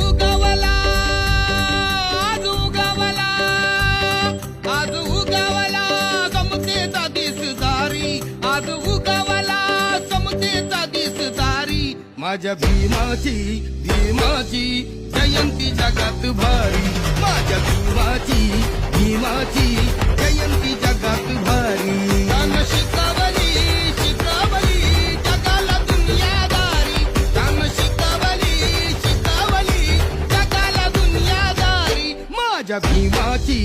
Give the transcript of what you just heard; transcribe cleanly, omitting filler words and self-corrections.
उगवला आज उगवला आज उगवला समतेचा दिसदारी आज उगवला समतेचा दिसदारी माझ्या भीमाची भीमाची जयंती जगात भारी माझ्या भीमाची जयंती जगात भारी ज्ञान शिकवली शिकवली जगाला दुनियादारी ज्ञान शिकवली जगाला दुनियादारी माझ्या भीमाची